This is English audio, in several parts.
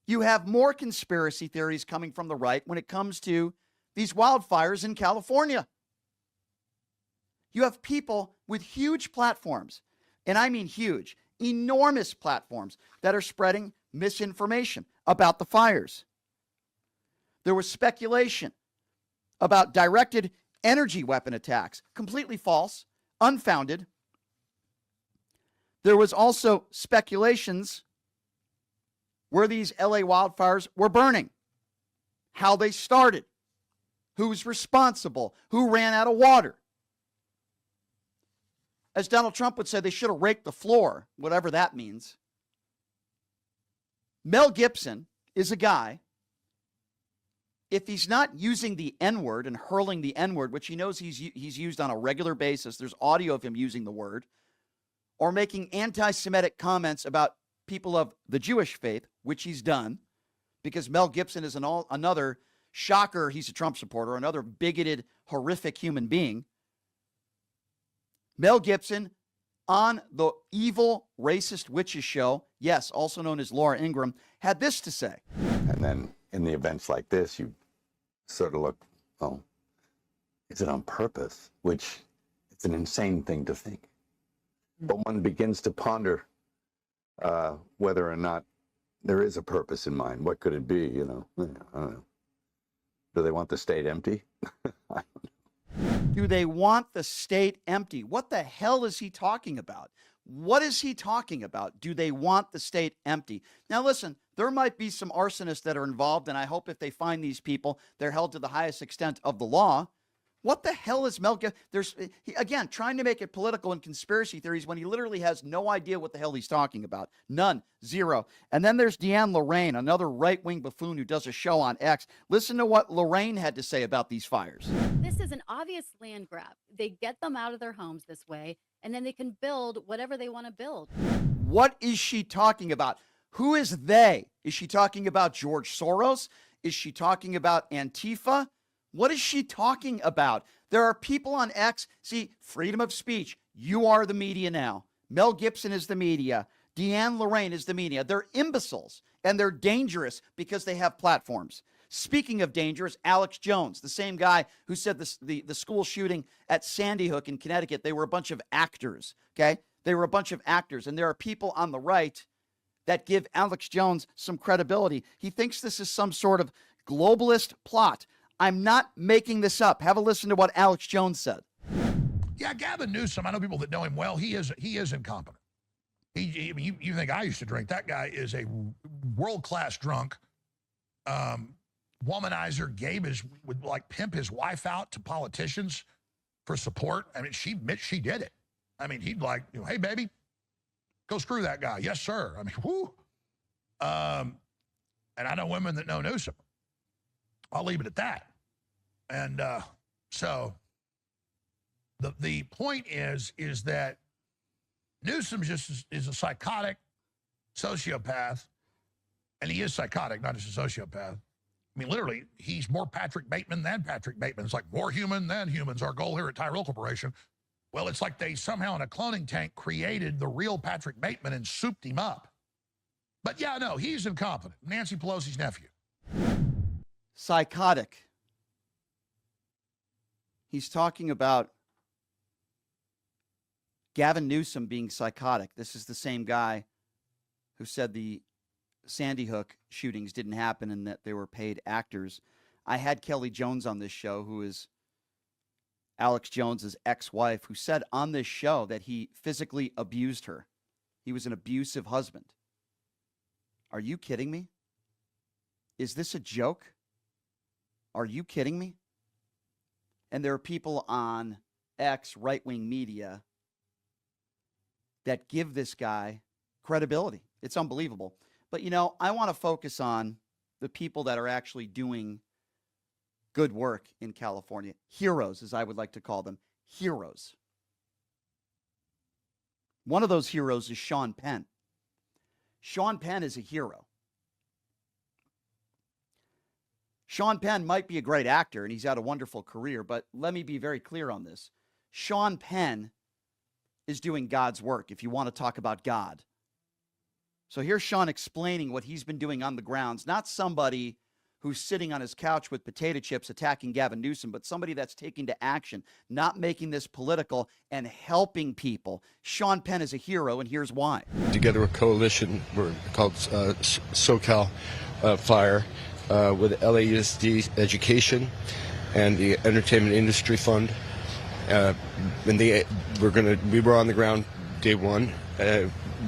You have more conspiracy theories coming from the right when it comes to these wildfires in California. You have people with huge platforms, and I mean huge, enormous platforms that are spreading misinformation about the fires. There was speculation about directed energy weapon attacks, completely false, unfounded. There was also speculations where these LA wildfires were burning, how they started, who's responsible, who ran out of water. As Donald Trump would say, they should have raked the floor, whatever that means. Mel Gibson is a guy, if he's not using the N-word and hurling the N-word, which he knows he's used on a regular basis, there's audio of him using the word, or making anti-Semitic comments about people of the Jewish faith, which he's done, because Mel Gibson is another shocker, he's a Trump supporter, another bigoted, horrific human being. Mel Gibson on the evil, racist witches show, yes, also known as Laura Ingraham, had this to say. And then in the events like this, you sort of look, oh, is it on purpose? Which it's an insane thing to think. But one begins to ponder whether or not there is a purpose in mind. What could it be, you know? I don't know. Do they want the state empty? I don't know. Do they want the state empty? What the hell is he talking about? What is he talking about? Do they want the state empty? Now, listen, there might be some arsonists that are involved, and I hope if they find these people, they're held to the highest extent of the law. What the hell is Mel Gibson? Again, trying to make it political and conspiracy theories when he literally has no idea what the hell he's talking about. None. Zero. And then there's Deanne Lorraine, another right-wing buffoon who does a show on X. Listen to what Lorraine had to say about these fires. This is an obvious land grab. They get them out of their homes this way, and then they can build whatever they want to build. What is she talking about? Who is they? Is she talking about George Soros? Is she talking about Antifa? What is she talking about? There are people on X. See, freedom of speech. You are the media now. Mel Gibson is the media. Deanne Lorraine is the media. They're imbeciles, and they're dangerous because they have platforms. Speaking of dangerous, Alex Jones, the same guy who said the school shooting at Sandy Hook in Connecticut, they were a bunch of actors, okay? They were a bunch of actors, and there are people on the right that give Alex Jones some credibility. He thinks this is some sort of globalist plot. I'm not making this up. Have a listen to what Alex Jones said. Yeah, Gavin Newsom, I know people that know him well. He is incompetent. You think I used to drink. That guy is a world-class drunk, womanizer. Would like pimp his wife out to politicians for support. I mean, she admits she did it. I mean, he'd like, hey, baby, go screw that guy. Yes, sir. I mean, whoo. And I know women that know Newsom. I'll leave it at that. And so the point is that Newsom just is a psychotic sociopath, and he is psychotic, not just a sociopath. I mean, literally, he's more Patrick Bateman than Patrick Bateman. It's like more human than humans. Our goal here at Tyrell Corporation. Well, it's like they somehow in a cloning tank created the real Patrick Bateman and souped him up. But yeah, no, he's incompetent. Nancy Pelosi's nephew. Psychotic. He's talking about Gavin Newsom being psychotic. This is the same guy who said the Sandy Hook shootings didn't happen and that they were paid actors. I had Kelly Jones on this show, who is Alex Jones's ex-wife, who said on this show that he physically abused her. He was an abusive husband. Are you kidding me? Is this a joke? Are you kidding me? And there are people on X, right-wing media, that give this guy credibility. It's unbelievable. But, I want to focus on the people that are actually doing good work in California. Heroes, as I would like to call them. Heroes. One of those heroes is Sean Penn. Sean Penn is a hero. Sean Penn might be a great actor, and he's had a wonderful career, but let me be very clear on this. Sean Penn is doing God's work, if you want to talk about God. So here's Sean explaining what he's been doing on the grounds, not somebody who's sitting on his couch with potato chips attacking Gavin Newsom, but somebody that's taking to action, not making this political and helping people. Sean Penn is a hero, and here's why. Together a coalition we're called SoCal Fire with LAUSD Education and the Entertainment Industry Fund. And we were on the ground day one,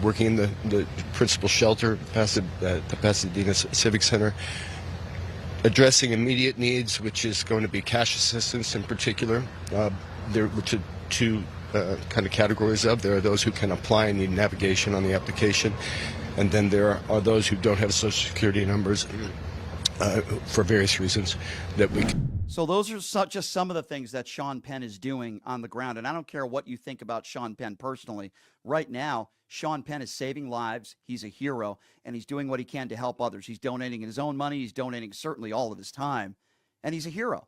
working in the principal shelter, the Pasadena Civic Center, addressing immediate needs, which is going to be cash assistance in particular. There are two kind of categories of. There are those who can apply and need navigation on the application, and then there are those who don't have Social Security numbers for various reasons that we can. So those are just some of the things that Sean Penn is doing on the ground. And I don't care what you think about Sean Penn personally. Right now, Sean Penn is saving lives. He's a hero, and he's doing what he can to help others. He's donating his own money. He's donating certainly all of his time, and he's a hero.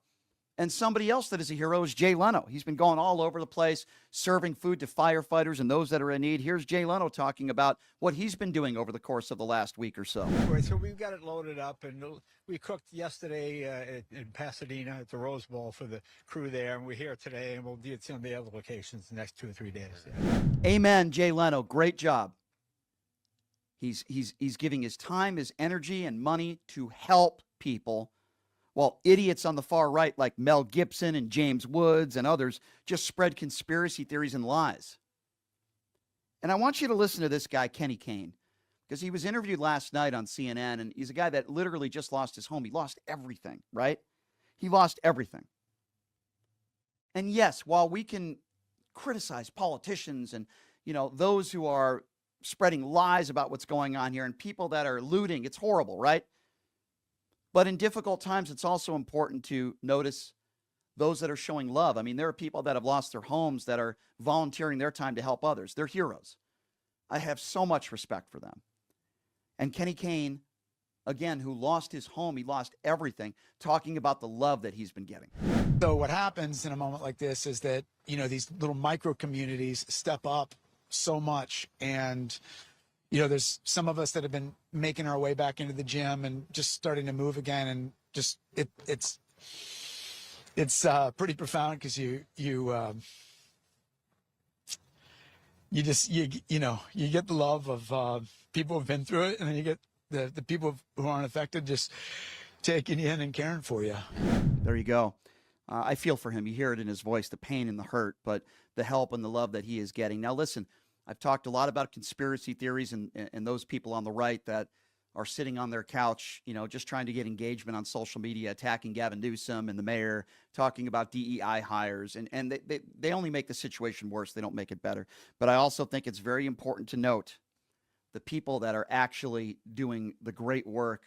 And somebody else that is a hero is Jay Leno. He's been going all over the place, serving food to firefighters and those that are in need. Here's Jay Leno talking about what he's been doing over the course of the last week or so. So we've got it loaded up, and we cooked yesterday in Pasadena at the Rose Bowl for the crew there, and we're here today, and we'll do it some of the other locations the next 2 or 3 days. Yeah. Amen, Jay Leno. Great job. He's giving his time, his energy, and money to help people, while idiots on the far right like Mel Gibson and James Woods and others just spread conspiracy theories and lies. And I want you to listen to this guy, Kenny Kane, because he was interviewed last night on CNN, and he's a guy that literally just lost his home. He lost everything, right? He lost everything. And yes, while we can criticize politicians and, those who are spreading lies about what's going on here and people that are looting, it's horrible, right? But in difficult times, it's also important to notice those that are showing love. I mean, there are people that have lost their homes that are volunteering their time to help others. They're heroes. I have so much respect for them. And Kenny Kane, again, who lost his home, he lost everything, talking about the love that he's been getting. So what happens in a moment like this is that, these little micro communities step up so much, and there's some of us that have been making our way back into the gym and just starting to move again, and just it's pretty profound because you get the love of people who've been through it, and then you get the people who aren't affected just taking you in and caring for you. There you go. I feel for him. You hear it in his voice, the pain and the hurt, but the help and the love that he is getting. Now, listen, I've talked a lot about conspiracy theories and those people on the right that are sitting on their couch, just trying to get engagement on social media, attacking Gavin Newsom and the mayor, talking about DEI hires. And they only make the situation worse. They don't make it better. But I also think it's very important to note the people that are actually doing the great work,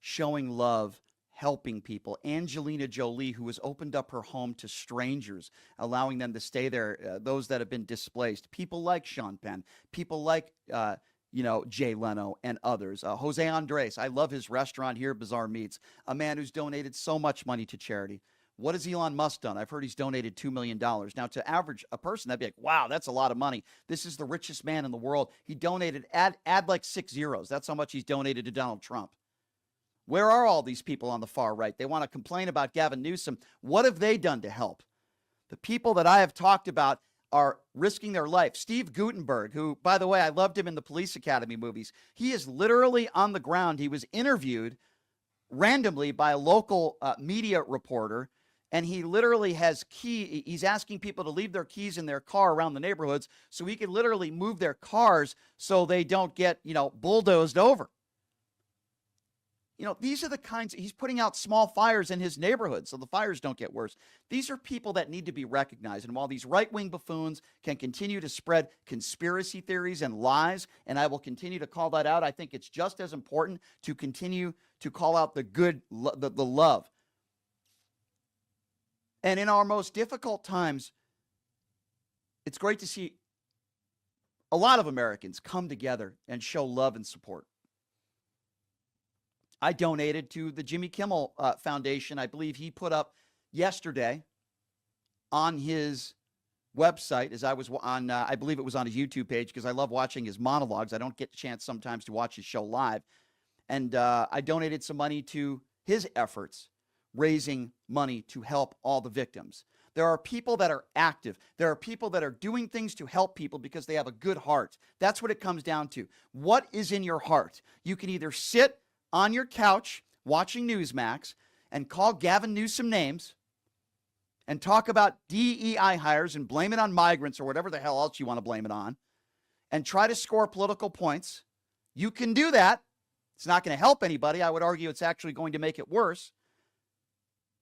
showing love, helping people. Angelina Jolie, who has opened up her home to strangers, allowing them to stay there, those that have been displaced. People like Sean Penn, people like, Jay Leno and others. Jose Andres, I love his restaurant here, Bizarre Meats, a man who's donated so much money to charity. What has Elon Musk done? I've heard he's donated $2 million. Now, to a person, that'd be like, wow, that's a lot of money. This is the richest man in the world. He donated, add like 6 zeros. That's how much he's donated to Donald Trump. Where are all these people on the far right? They want to complain about Gavin Newsom. What have they done to help? The people that I have talked about are risking their life. Steve Guttenberg, who, by the way, I loved him in the Police Academy movies. He is literally on the ground. He was interviewed randomly by a local media reporter, and he literally has he's asking people to leave their keys in their car around the neighborhoods so he can literally move their cars so they don't get, bulldozed over. These are the kinds, he's putting out small fires in his neighborhood so the fires don't get worse. These are people that need to be recognized. And while these right-wing buffoons can continue to spread conspiracy theories and lies, and I will continue to call that out, I think it's just as important to continue to call out the good, the love. And in our most difficult times, it's great to see a lot of Americans come together and show love and support. I donated to the Jimmy Kimmel Foundation. I believe he put up yesterday on his website as I was on, I believe it was on his YouTube page, because I love watching his monologues. I don't get a chance sometimes to watch his show live. And I donated some money to his efforts, raising money to help all the victims. There are people that are active. There are people that are doing things to help people because they have a good heart. That's what it comes down to. What is in your heart? You can either sit on your couch watching Newsmax and call Gavin Newsom names and talk about DEI hires and blame it on migrants or whatever the hell else you want to blame it on and try to score political points. You can do that. It's not going to help anybody. I would argue it's actually going to make it worse.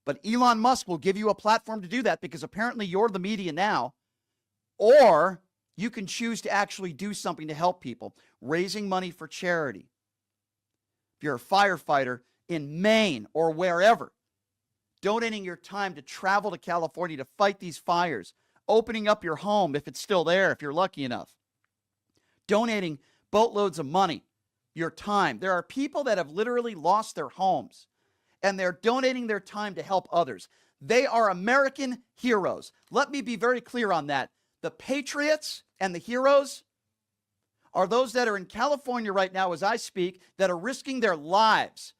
But Elon Musk will give you a platform to do that because apparently you're the media now. Or you can choose to actually do something to help people, raising money for charity. If you're a firefighter in Maine or wherever, donating your time to travel to California to fight these fires, opening up your home if it's still there, if you're lucky enough, donating boatloads of money, your time. There are people that have literally lost their homes, and they're donating their time to help others. They are American heroes. Let me be very clear on that. The patriots and the heroes are those that are in California right now as I speak, that are risking their lives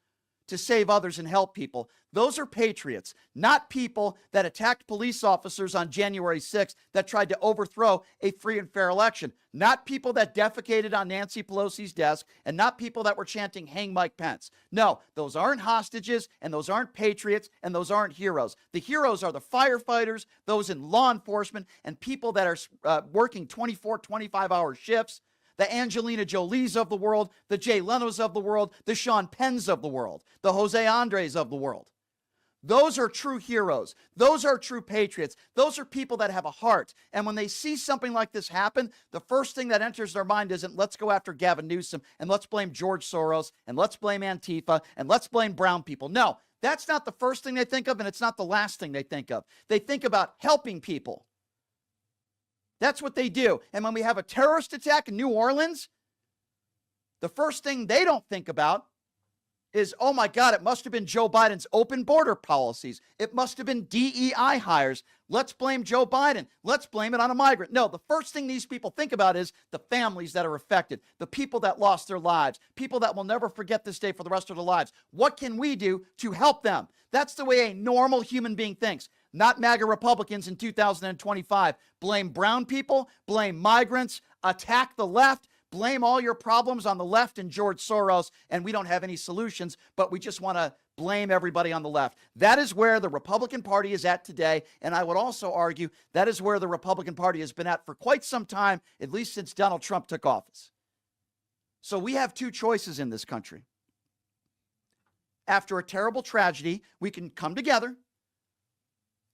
to save others and help people. Those are patriots, not people that attacked police officers on January 6th that tried to overthrow a free and fair election. Not people that defecated on Nancy Pelosi's desk, and not people that were chanting, "Hang Mike Pence." No, those aren't hostages, and those aren't patriots, and those aren't heroes. The heroes are the firefighters, those in law enforcement, and people that are working 24, 25-hour shifts. The Angelina Jolies of the world, the Jay Lenos of the world, the Sean Penns of the world, the Jose Andres of the world. Those are true heroes. Those are true patriots. Those are people that have a heart. And when they see something like this happen, the first thing that enters their mind isn't, let's go after Gavin Newsom and let's blame George Soros and let's blame Antifa and let's blame brown people. No, that's not the first thing they think of, and it's not the last thing they think of. They think about helping people. That's what they do. And when we have a terrorist attack in New Orleans, the first thing they don't think about is, oh my God, it must have been Joe Biden's open border policies. It must have been DEI hires. Let's blame Joe Biden. Let's blame it on a migrant. No, the first thing these people think about is the families that are affected, the people that lost their lives, people that will never forget this day for the rest of their lives. What can we do to help them? That's the way a normal human being thinks. Not MAGA Republicans in 2025. Blame brown people, blame migrants, attack the left, blame all your problems on the left and George Soros, and we don't have any solutions, but we just want to blame everybody on the left. That is where the Republican Party is at today, and I would also argue that is where the Republican Party has been at for quite some time, at least since Donald Trump took office. So we have two choices in this country. After a terrible tragedy, we can come together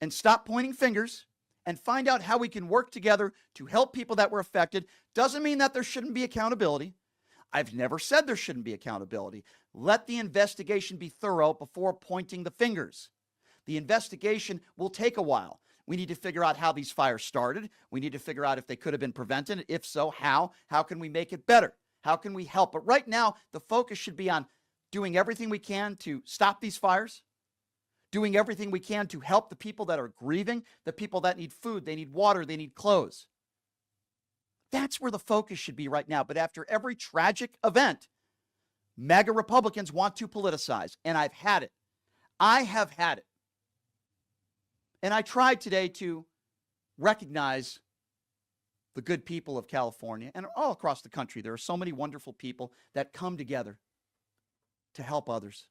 and stop pointing fingers and find out how we can work together to help people that were affected. Doesn't mean that there shouldn't be accountability. I've never said there shouldn't be accountability. Let the investigation be thorough before pointing the fingers. The investigation will take a while. We need to figure out how these fires started. We need to figure out if they could have been prevented. If so, how? How can we make it better? How can we help? But right now, the focus should be on doing everything we can to stop these fires, doing everything we can to help the people that are grieving, the people that need food, they need water, they need clothes. That's where the focus should be right now. But after every tragic event, MAGA Republicans want to politicize, and I've had it. I have had it. And I tried today to recognize the good people of California and all across the country. There are so many wonderful people that come together to help others.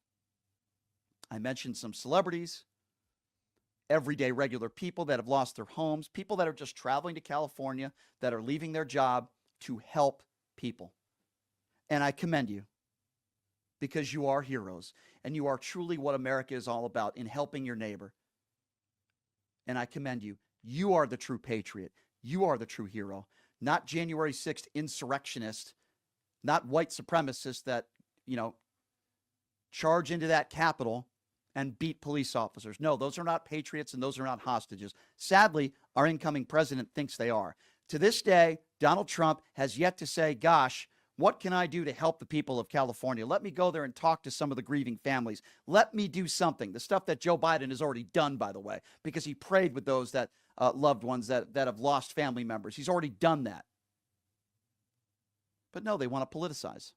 I mentioned some celebrities, everyday regular people that have lost their homes, people that are just traveling to California, that are leaving their job to help people. And I commend you because you are heroes and you are truly what America is all about, in helping your neighbor. And I commend you. You are the true patriot. You are the true hero, not January 6th insurrectionist, not white supremacists that, charge into that Capitol and beat police officers. No, those are not patriots and those are not hostages. Sadly, our incoming president thinks they are. To this day, Donald Trump has yet to say, gosh, What can I do to help the people of California? Let me go there and talk to some of the grieving families. Let me do something. The stuff that Joe Biden has already done, by the way, because he prayed with those that loved ones that have lost family members. He's already done that. But no, they want to politicize.